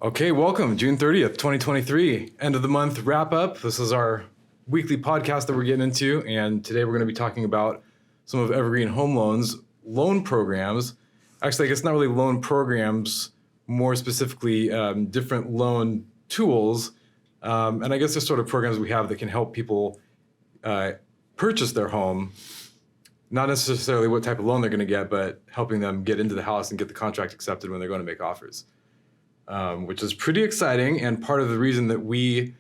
Okay, welcome. June 30th, 2023, end of the month wrap up. This is our weekly podcast that we're getting into, and today we're going to be talking about some of Evergreen Home Loans loan programs. Actually, I guess not really loan programs, more specifically different loan tools. And I guess there's sort of programs we have that can help people purchase their home, not necessarily what type of loan they're going to get, but helping them get into the house and get the contract accepted when they're going to make offers. Which is pretty exciting and part of the reason that we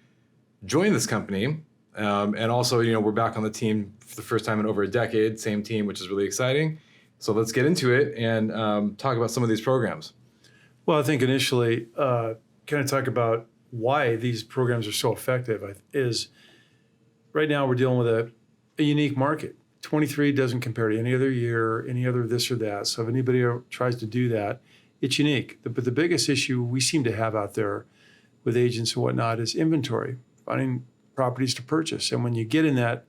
joined this company. And also, we're back on the team for the first time in over a decade, same team, which is really exciting. So let's get into it and talk about some of these programs. Well, I think initially, kind of talk about why these programs are so effective is right now we're dealing with a unique market. 23 doesn't compare to any other year, any other this or that. So if anybody tries to do that, it's unique. But the biggest issue we seem to have out there with agents and whatnot is inventory, finding properties to purchase. And when you get in that,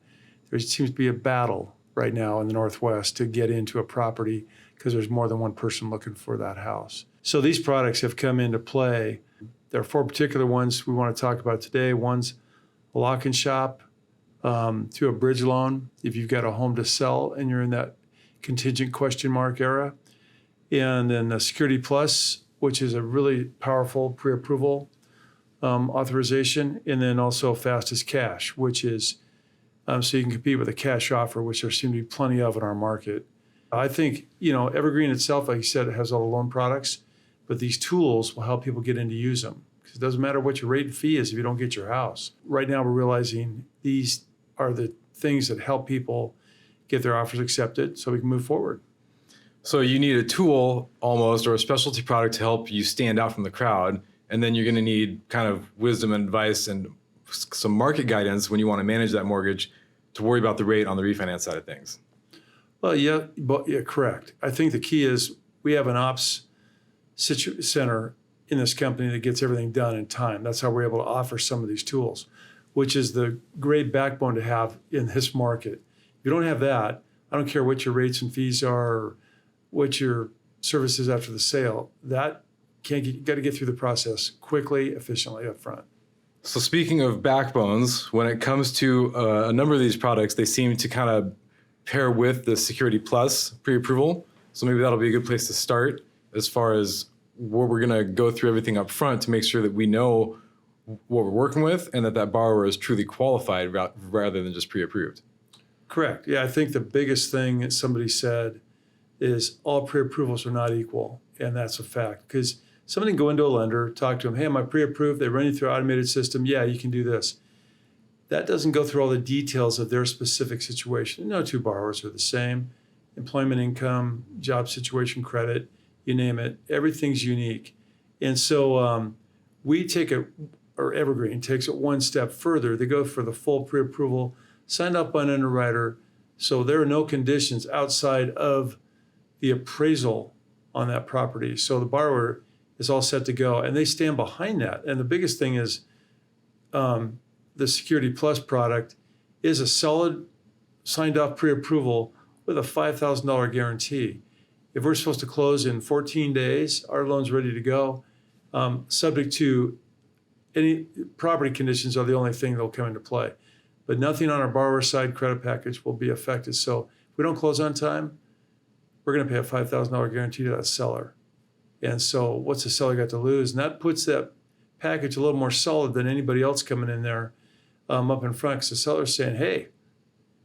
there seems to be a battle right now in the Northwest to get into a property because there's more than one person looking for that house. So these products have come into play. There are four particular ones we want to talk about today. One's a lock and shop through a bridge loan if you've got a home to sell and you're in that contingent question mark era. And then the Security Plus, which is a really powerful pre-approval authorization, and then also Fast as Cash, which is so you can compete with a cash offer, which there seem to be plenty of in our market. I think, Evergreen itself, like you said, it has all the loan products, but these tools will help people get in to use them. Because it doesn't matter what your rate and fee is if you don't get your house. Right now, we're realizing these are the things that help people get their offers accepted so we can move forward. So you need a tool almost, or a specialty product to help you stand out from the crowd. And then you're going to need kind of wisdom and advice and some market guidance when you want to manage that mortgage to worry about the rate on the refinance side of things. Well, yeah, correct. I think the key is we have an ops center in this company that gets everything done in time. That's how we're able to offer some of these tools, which is the great backbone to have in this market. If you don't have that, I don't care what your rates and fees are, or what your service is after the sale, you got to get through the process quickly, efficiently up front. So speaking of backbones, when it comes to a number of these products, they seem to kind of pair with the Security Plus pre-approval. So maybe that'll be a good place to start as far as where we're going to go through everything up front to make sure that we know what we're working with and that borrower is truly qualified rather than just pre-approved. Correct. Yeah, I think the biggest thing that somebody said is all pre-approvals are not equal, and that's a fact. Because somebody can go into a lender, talk to them, hey, am I pre-approved? They run you through an automated system. Yeah, you can do this. That doesn't go through all the details of their specific situation. No two borrowers are the same. Employment income, job situation, credit, you name it. Everything's unique. And so Evergreen takes it one step further. They go for the full pre-approval, signed up by an underwriter, so there are no conditions outside of the appraisal on that property. So the borrower is all set to go, and they stand behind that. And the biggest thing is the Security Plus product is a solid signed off pre-approval with a $5,000 guarantee. If we're supposed to close in 14 days, our loan's ready to go, subject to any property conditions are the only thing that will come into play. But nothing on our borrower side credit package will be affected. So if we don't close on time, we're going to pay a $5,000 guarantee to that seller. And so what's the seller got to lose? And that puts that package a little more solid than anybody else coming in there up in front. Because the seller's saying, hey,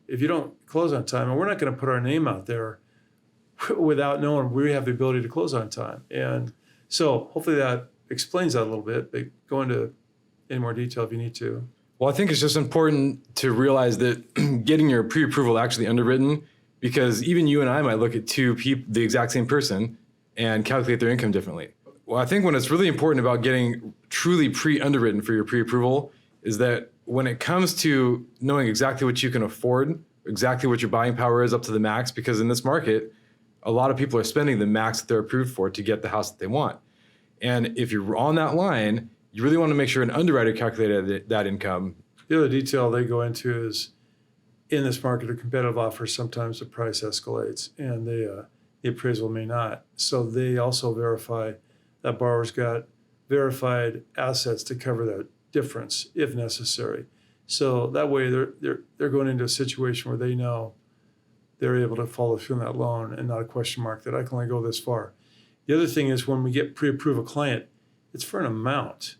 if you don't close on time, and we're not going to put our name out there without knowing we have the ability to close on time. And so hopefully that explains that a little bit, but go into any more detail if you need to. Well, I think it's just important to realize that getting your pre-approval actually underwritten, because even you and I might look at two people, the exact same person, and calculate their income differently. Well, I think when it's really important about getting truly pre-underwritten for your pre-approval is that when it comes to knowing exactly what you can afford, exactly what your buying power is up to the max, because in this market, a lot of people are spending the max that they're approved for to get the house that they want. And if you're on that line, you really want to make sure an underwriter calculated that income. The other detail they go into is in this market of competitive offers, sometimes the price escalates and the appraisal may not. So they also verify that borrower's got verified assets to cover that difference if necessary. So that way they're going into a situation where they know they're able to follow through on that loan and not a question mark that I can only go this far. The other thing is when we get pre-approve a client, it's for an amount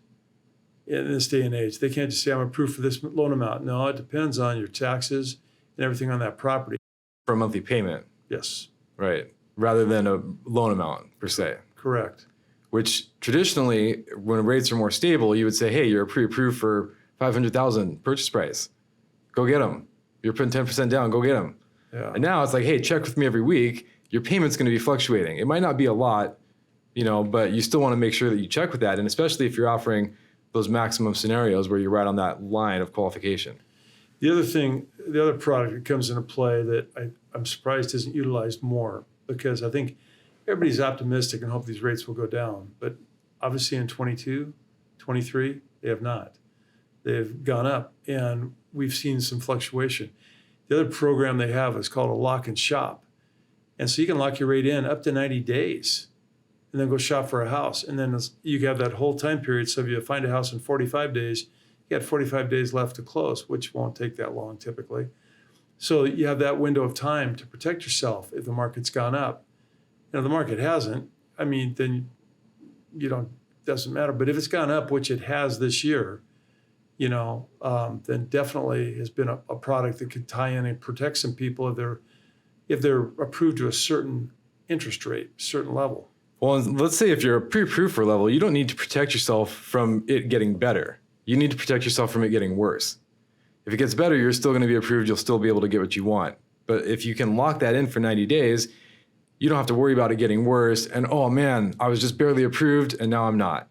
in this day and age. They can't just say, I'm approved for this loan amount. No, it depends on your taxes and everything on that property. For a monthly payment. Yes. Right. Rather than a loan amount per se. Correct. Which traditionally, when rates are more stable, you would say, hey, you're pre-approved for $500,000 purchase price. Go get them. You're putting 10% down. Go get them. Yeah. And now it's like, hey, check with me every week. Your payment's going to be fluctuating. It might not be a lot, but you still want to make sure that you check with that. And especially if you're offering those maximum scenarios where you're right on that line of qualification. The other product that comes into play that I'm surprised isn't utilized more, because I think everybody's optimistic and hope these rates will go down. But obviously in 22, 23, they have not. They've gone up, and we've seen some fluctuation. The other program they have is called a lock and shop. And so you can lock your rate in up to 90 days and then go shop for a house. And then you have that whole time period. So if you find a house in 45 days, you got 45 days left to close, which won't take that long typically. So you have that window of time to protect yourself if the market's gone up. If the market hasn't, then doesn't matter. But if it's gone up, which it has this year, then definitely has been a product that could tie in and protect some people if they're approved to a certain interest rate, certain level. Well, let's say if you're pre-approved for a level, you don't need to protect yourself from it getting better. You need to protect yourself from it getting worse. If it gets better, you're still going to be approved. You'll still be able to get what you want. But if you can lock that in for 90 days, you don't have to worry about it getting worse. And, oh man, I was just barely approved and now I'm not.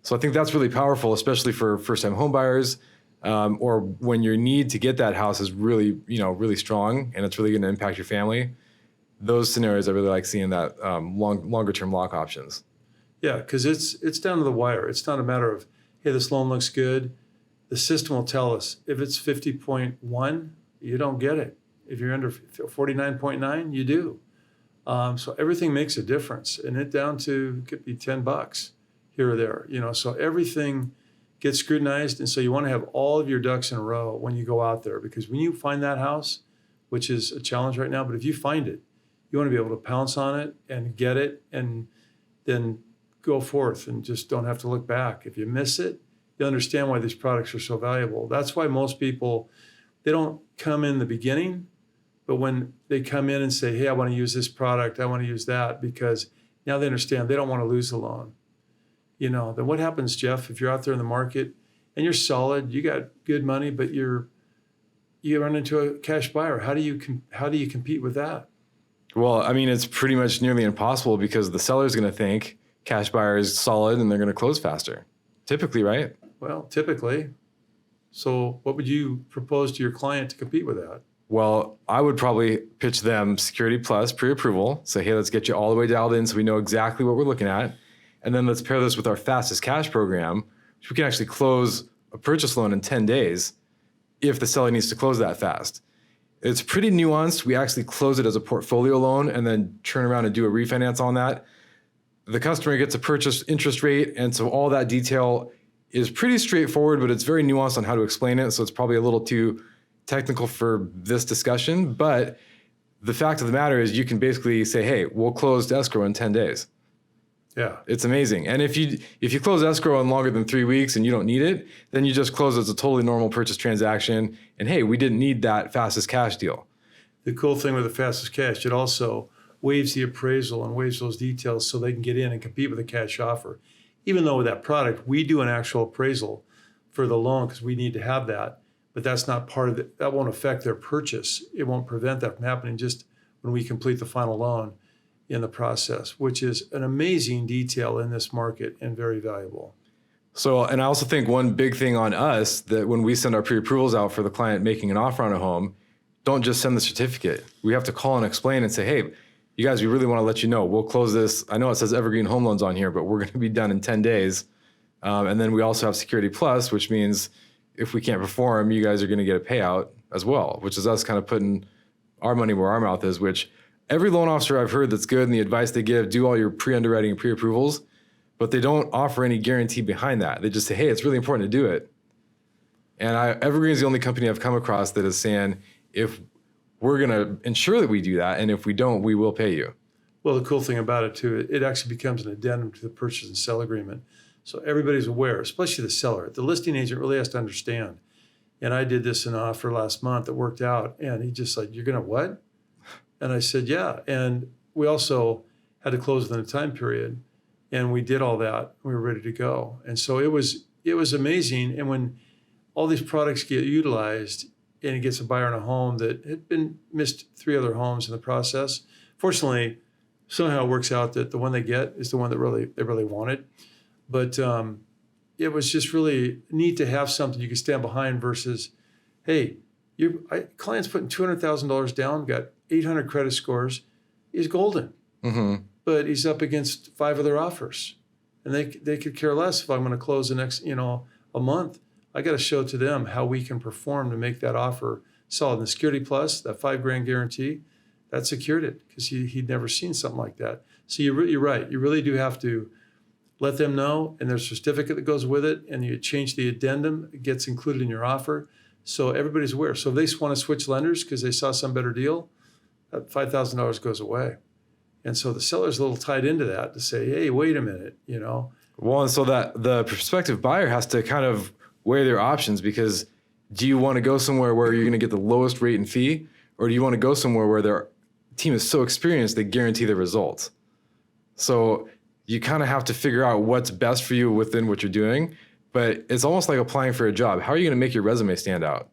So I think that's really powerful, especially for first-time home buyers, or when your need to get that house is really, really strong and it's really going to impact your family. Those scenarios, I really like seeing that longer-term lock options. Yeah, because it's down to the wire. It's not a matter of, hey, this loan looks good. The system will tell us if it's 50.1, you don't get it. If you're under 49.9, you do. So everything makes a difference, and it down to could be $10 here or there. So everything gets scrutinized, and so you want to have all of your ducks in a row when you go out there, because when you find that house, which is a challenge right now, but if you find it, you want to be able to pounce on it and get it, and then go forth and just don't have to look back. If you miss it, you understand why these products are so valuable. That's why most people, they don't come in the beginning, but when they come in and say, hey, I want to use this product, I want to use that, because now they understand they don't want to lose the loan. Then what happens, Jeff, if you're out there in the market and you're solid, you got good money, but you run into a cash buyer. How do you compete with that? Well, it's pretty much nearly impossible, because the seller's going to think cash buyer is solid and they're going to close faster. Typically, right? Well, typically. So what would you propose to your client to compete with that? Well, I would probably pitch them Security Plus pre-approval. Say, hey, let's get you all the way dialed in so we know exactly what we're looking at. And then let's pair this with our fastest cash program, which we can actually close a purchase loan in 10 days if the seller needs to close that fast. It's pretty nuanced. We actually close it as a portfolio loan and then turn around and do a refinance on that. The customer gets a purchase interest rate, and so all that detail is pretty straightforward, but it's very nuanced on how to explain it, so it's probably a little too technical for this discussion. But the fact of the matter is you can basically say, hey, we'll close escrow in 10 days. Yeah. It's amazing. And if you close escrow in longer than 3 weeks and you don't need it, then you just close it as a totally normal purchase transaction. And hey, we didn't need that fastest cash deal. The cool thing with the fastest cash, it also waives the appraisal and waives those details so they can get in and compete with a cash offer. Even though with that product, we do an actual appraisal for the loan because we need to have that, but that's not part of it. That won't affect their purchase. It won't prevent that from happening just when we complete the final loan in the process, which is an amazing detail in this market and very valuable. So, and I also think one big thing on us that when we send our pre-approvals out for the client making an offer on a home, don't just send the certificate. We have to call and explain and say, hey, you guys, we really want to let you know, we'll close this. I know it says Evergreen Home Loans on here, but we're going to be done in 10 days. And then we also have Security Plus, which means if we can't perform, you guys are going to get a payout as well, which is us kind of putting our money where our mouth is, which every loan officer I've heard that's good and the advice they give, do all your pre-underwriting and pre-approvals. but they don't offer any guarantee behind that. They just say, hey, it's really important to do it. And Evergreen is the only company I've come across that is saying, if we're going to ensure that we do that, and if we don't, we will pay you. Well, the cool thing about it too, it actually becomes an addendum to the purchase and sell agreement. So everybody's aware, especially the seller. The listing agent really has to understand. And I did this in an offer last month that worked out. And he just like, you're going to what? And I said, yeah. And we also had to close within a time period. And we did all that. We were ready to go. And so it was amazing. And when all these products get utilized and it gets a buyer in a home that had been missed 3 other homes in the process, fortunately, somehow it works out that the one they get is the one that they really wanted. But it was just really neat to have something you could stand behind versus, hey, client's putting $200,000 down, got 800 credit scores, he's golden. Mm-hmm. But he's up against 5 other offers. And they could care less if I'm going to close the next, a month. I got to show to them how we can perform to make that offer solid. And the Security Plus, that $5,000 guarantee, that secured it because he'd never seen something like that. So you're right. You really do have to let them know, and there's a certificate that goes with it, and you change the addendum, it gets included in your offer. So everybody's aware. So if they want to switch lenders because they saw some better deal, that $5,000 goes away. And so the seller's a little tied into that to say, hey, wait a minute, Well, and so that the prospective buyer has to kind of weigh their options, because do you want to go somewhere where you're going to get the lowest rate and fee, or do you want to go somewhere where their team is so experienced they guarantee the results? So you kind of have to figure out what's best for you within what you're doing, but it's almost like applying for a job. How are you going to make your resume stand out?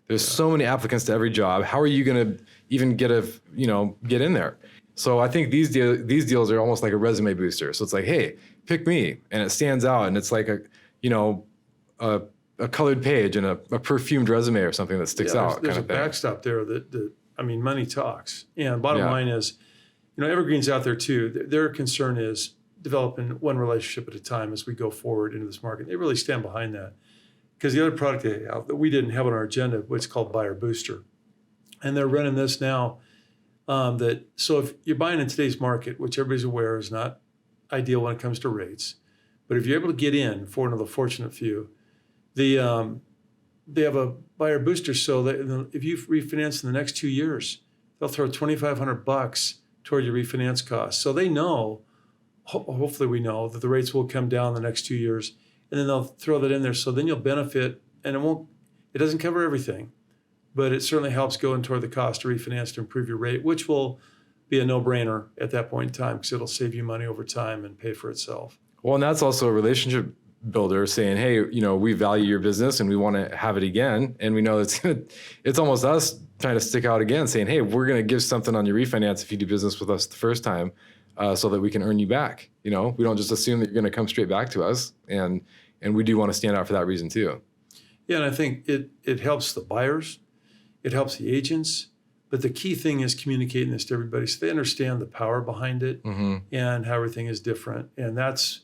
There's so many applicants to every job. How are you going to even get in there? So I think these deals are almost like a resume booster. So it's like, hey, pick me, and it stands out, and it's like a colored page and a perfumed resume or something that sticks out. There's a backstop there that money talks. And bottom line is, Evergreen's out there too. Their concern is developing one relationship at a time as we go forward into this market. They really stand behind that. Because the other product they have that we didn't have on our agenda, what's called Buyer Booster. And they're running this now. So if you're buying in today's market, which everybody's aware is not ideal when it comes to rates, but if you're able to get in for another fortunate few, they have a buyer booster. So that if you refinance in the next 2 years, they'll throw $2,500 toward your refinance costs. So they know, hopefully we know, that the rates will come down the next 2 years, and then they'll throw that in there. So then you'll benefit, and it doesn't cover everything, but it certainly helps go in toward the cost to refinance to improve your rate, which will be a no-brainer at that point in time because it'll save you money over time and pay for itself. Well, and that's also a relationship builder saying, hey, we value your business and we want to have it again. And we know it's almost us trying to stick out again saying, hey, we're going to give something on your refinance if you do business with us the first time so that we can earn you back. We don't just assume that you're going to come straight back to us. And we do want to stand out for that reason too. Yeah, and I think it helps the buyers. It helps the agents. But the key thing is communicating this to everybody so they understand the power behind it and how everything is different. And that's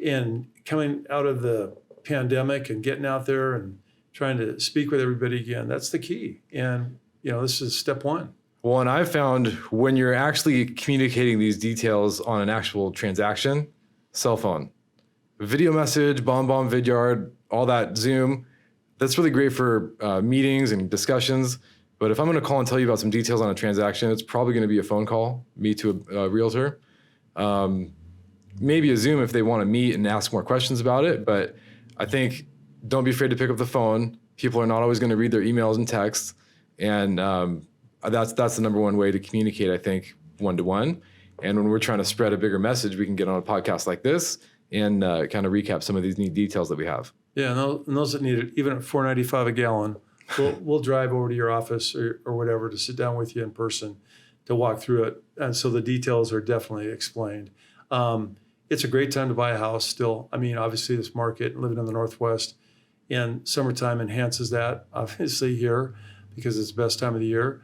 in coming out of the pandemic and getting out there and trying to speak with everybody again. That's the key. And, this is step one. Well, and I've found when you're actually communicating these details on an actual transaction, cell phone, video message, BombBomb, Vidyard, all that, Zoom, that's really great for meetings and discussions. But if I'm going to call and tell you about some details on a transaction, it's probably going to be a phone call, me to a realtor. Maybe a Zoom if they want to meet and ask more questions about it. But I think don't be afraid to pick up the phone. People are not always going to read their emails and texts. And that's the number one way to communicate, I think, one-to-one. And when we're trying to spread a bigger message, we can get on a podcast like this and kind of recap some of these neat details that we have. Yeah, and those that need it, even at $4.95 a gallon, we'll drive over to your office or whatever to sit down with you in person to walk through it. And so the details are definitely explained. It's a great time to buy a house still. I mean, obviously this market, living in the Northwest, and summertime enhances that, obviously here, because it's the best time of the year.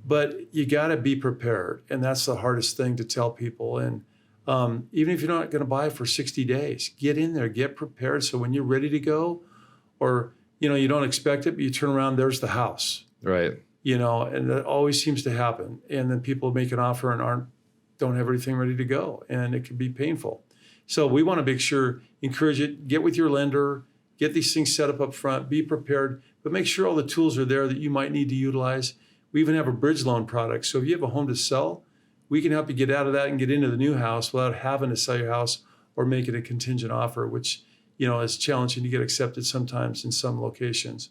But you got to be prepared. And that's the hardest thing to tell people. And even if you're not going to buy for 60 days, get in there, get prepared. So when you're ready to go, or you don't expect it, but you turn around, there's the house. Right. And that always seems to happen. And then people make an offer and don't have everything ready to go. And it can be painful. So we want to make sure, encourage it, get with your lender, get these things set up front, be prepared, but make sure all the tools are there that you might need to utilize. We even have a bridge loan product. So if you have a home to sell, we can help you get out of that and get into the new house without having to sell your house or make it a contingent offer, which, is challenging to get accepted sometimes in some locations.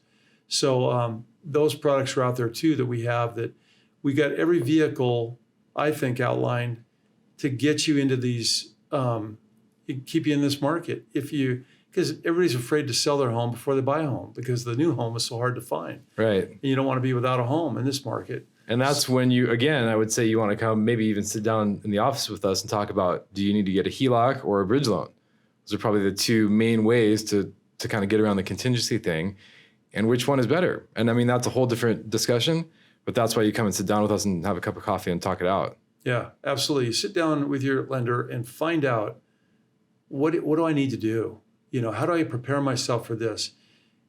So those products are out there too that we have, that we got every vehicle, I think, outlined to get you into these, keep you in this market. Because everybody's afraid to sell their home before they buy a home because the new home is so hard to find. Right. And you don't want to be without a home in this market. And that's when I would say you want to come, maybe even sit down in the office with us and talk about, do you need to get a HELOC or a bridge loan? Those are probably the two main ways to kind of get around the contingency thing, and which one is better. And I mean, that's a whole different discussion, but that's why you come and sit down with us and have a cup of coffee and talk it out. Yeah, absolutely. You sit down with your lender and find out, what do I need to do? How do I prepare myself for this?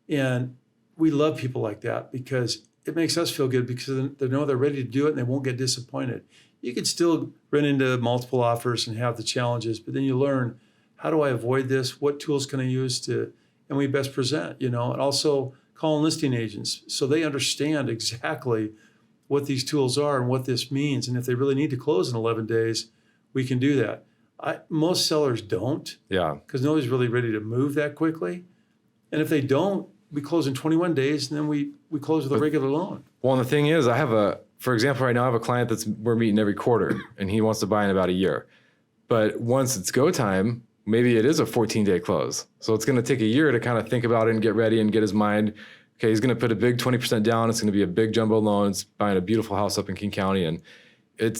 And we love people like that because it makes us feel good because they know they're ready to do it and they won't get disappointed. You could still run into multiple offers and have the challenges, but then you learn, how do I avoid this? What tools can I use and we best present, and also call listing agents so they understand exactly what these tools are and what this means. And if they really need to close in 11 days, we can do that. Most sellers don't. Yeah. Because nobody's really ready to move that quickly. And if they don't, we close in 21 days and then we close with a regular loan. Well, and the thing is, for example, right now I have a client we're meeting every quarter and he wants to buy in about a year. But once it's go time, maybe it is a 14-day close. So it's going to take a year to kind of think about it and get ready and get his mind. Okay, he's going to put a big 20% down. It's going to be a big jumbo loan. It's buying a beautiful house up in King County. And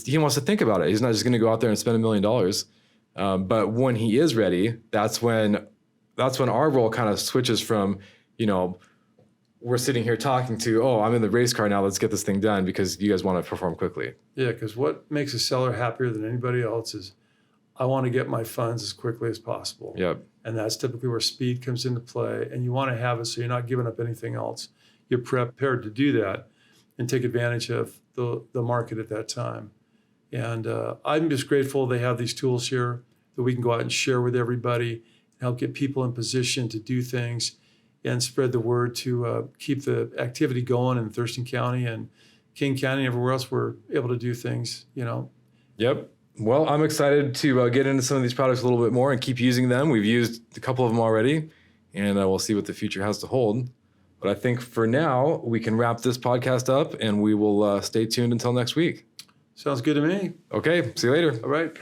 he wants to think about it. He's not just going to go out there and spend $1 million. But when he is ready, that's when our role kind of switches from, we're sitting here talking to, I'm in the race car now, let's get this thing done because you guys want to perform quickly. Yeah, because what makes a seller happier than anybody else is, I want to get my funds as quickly as possible. Yep. And that's typically where speed comes into play. And you want to have it so you're not giving up anything else. You're prepared to do that and take advantage of the market at that time. And I'm just grateful they have these tools here that we can go out and share with everybody and help get people in position to do things and spread the word to keep the activity going in Thurston County and King County and everywhere else we're able to do things, Yep. Well, I'm excited to get into some of these products a little bit more and keep using them. We've used a couple of them already, and we'll see what the future has to hold. But I think for now, we can wrap this podcast up, and we will stay tuned until next week. Sounds good to me. Okay. See you later. All right.